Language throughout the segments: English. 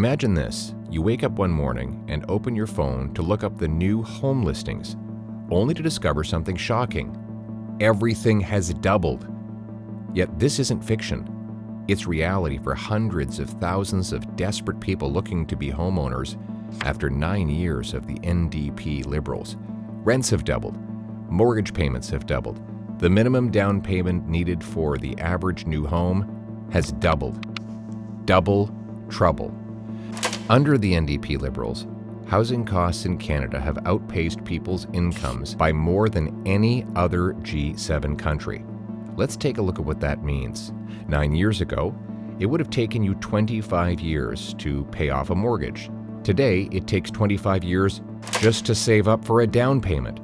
Imagine this. You wake up one morning and open your phone to look up the new home listings, only to discover something shocking. Everything has doubled. Yet this isn't fiction. It's reality for hundreds of thousands of desperate people looking to be homeowners after 9 years of the NDP Liberals. Rents have doubled. Mortgage payments have doubled. The minimum down payment needed for the average new home has doubled. Double trouble. Under the NDP Liberals, housing costs in Canada have outpaced people's incomes by more than any other G7 country. Let's take a look at what that means. 9 years ago, it would have taken you 25 years to pay off a mortgage. Today, it takes 25 years just to save up for a down payment.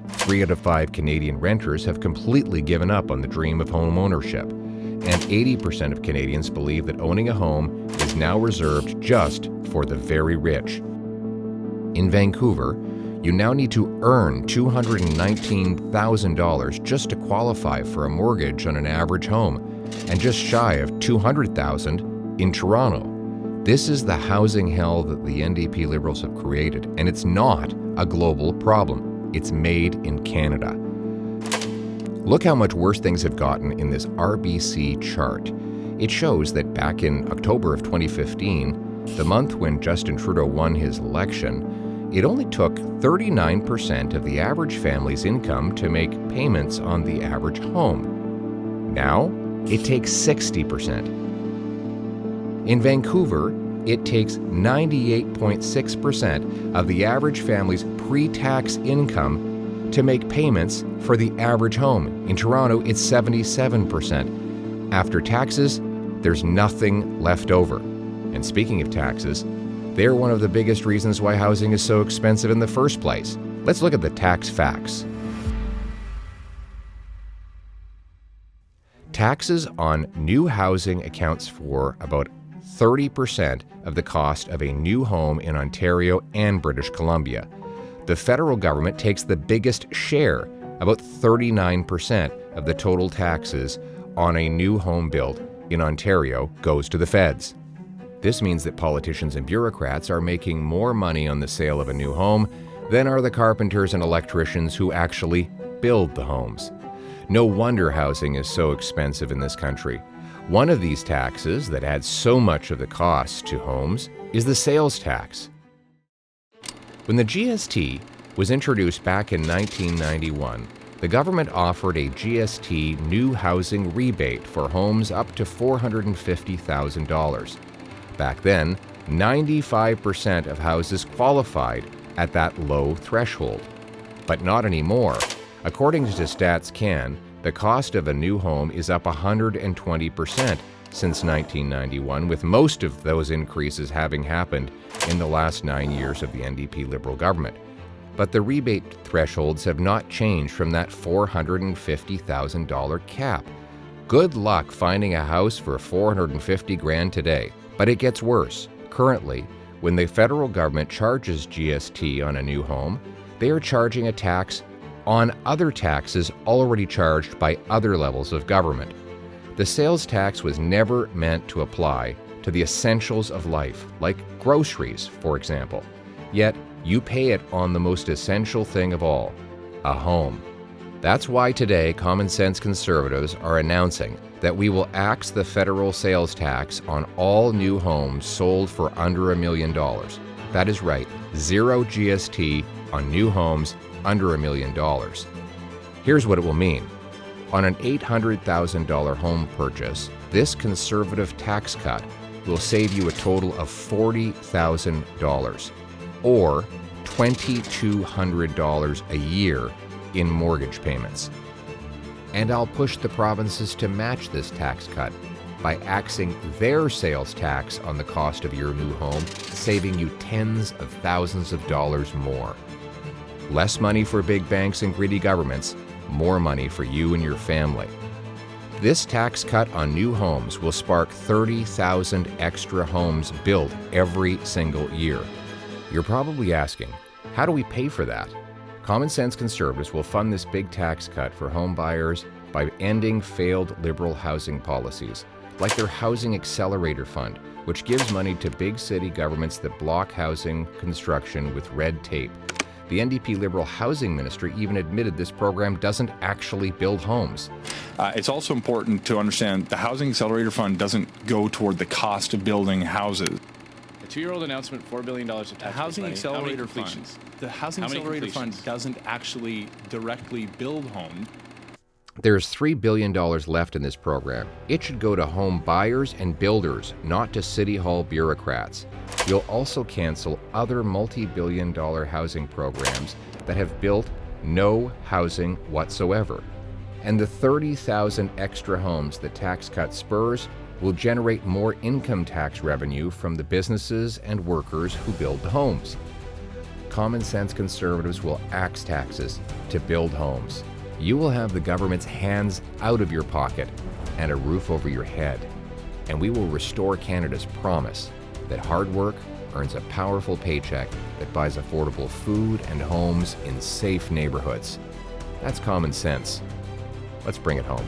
3 out of 5 Canadian renters have completely given up on the dream of home ownership, and 80% of Canadians believe that owning a home is now reserved just for the very rich. In Vancouver, you now need to earn $219,000 just to qualify for a mortgage on an average home, and just shy of $200,000 in Toronto. This is the housing hell that the NDP Liberals have created, and it's not a global problem. It's made in Canada. Look how much worse things have gotten in this RBC chart. It shows that back in October of 2015, the month when Justin Trudeau won his election, it only took 39% of the average family's income to make payments on the average home. Now, it takes 60%. In Vancouver, it takes 98.6% of the average family's pre-tax income to make payments for the average home. In Toronto, it's 77%. After taxes, there's nothing left over. And speaking of taxes, they're one of the biggest reasons why housing is so expensive in the first place. Let's look at the tax facts. Taxes on new housing accounts for about 30% of the cost of a new home in Ontario and British Columbia. The federal government takes the biggest share, about 39% of the total taxes on a new home built in Ontario goes to the feds. This means that politicians and bureaucrats are making more money on the sale of a new home than are the carpenters and electricians who actually build the homes. No wonder housing is so expensive in this country. One of these taxes that adds so much of the cost to homes is the sales tax. When the GST was introduced back in 1991, the government offered a GST new housing rebate for homes up to $450,000. Back then, 95% of houses qualified at that low threshold. But not anymore. According to StatsCan, the cost of a new home is up 120% since 1991, with most of those increases having happened in the last 9 years of the NDP Liberal government. But the rebate thresholds have not changed from that $450,000 cap. Good luck finding a house for $450,000 today. But it gets worse. Currently, when the federal government charges GST on a new home, they are charging a tax on other taxes already charged by other levels of government. The sales tax was never meant to apply to the essentials of life, like groceries, for example. Yet, you pay it on the most essential thing of all, a home. That's why today Common Sense Conservatives are announcing that we will axe the federal sales tax on all new homes sold for under $1 million. That is right, zero GST on new homes under $1 million. Here's what it will mean. On an $800,000 home purchase, this conservative tax cut will save you a total of $40,000 or $2,200 a year in mortgage payments. And I'll push the provinces to match this tax cut by axing their sales tax on the cost of your new home, saving you tens of thousands of dollars more. Less money for big banks and greedy governments, more money for you and your family. This tax cut on new homes will spark 30,000 extra homes built every single year. You're probably asking, how do we pay for that? Common Sense Conservatives will fund this big tax cut for home buyers by ending failed Liberal housing policies, like their Housing Accelerator Fund, which gives money to big city governments that block housing construction with red tape. The NDP Liberal Housing Ministry even admitted this program doesn't actually build homes. It's also important to understand the Housing Accelerator Fund doesn't go toward the cost of building houses. A 2-year-old announcement, $4 billion of tax The Housing money. Accelerator Fund. The Housing How many Accelerator Fund completions? doesn't actually directly build homes. There's $3 billion left in this program. It should go to home buyers and builders, not to City Hall bureaucrats. You'll also cancel other multi-billion-dollar housing programs that have built no housing whatsoever. And the 30,000 extra homes the tax cut spurs will generate more income tax revenue from the businesses and workers who build the homes. Common sense conservatives will axe taxes to build homes. You will have the government's hands out of your pocket and a roof over your head. And we will restore Canada's promise that hard work earns a powerful paycheck that buys affordable food and homes in safe neighborhoods. That's common sense. Let's bring it home.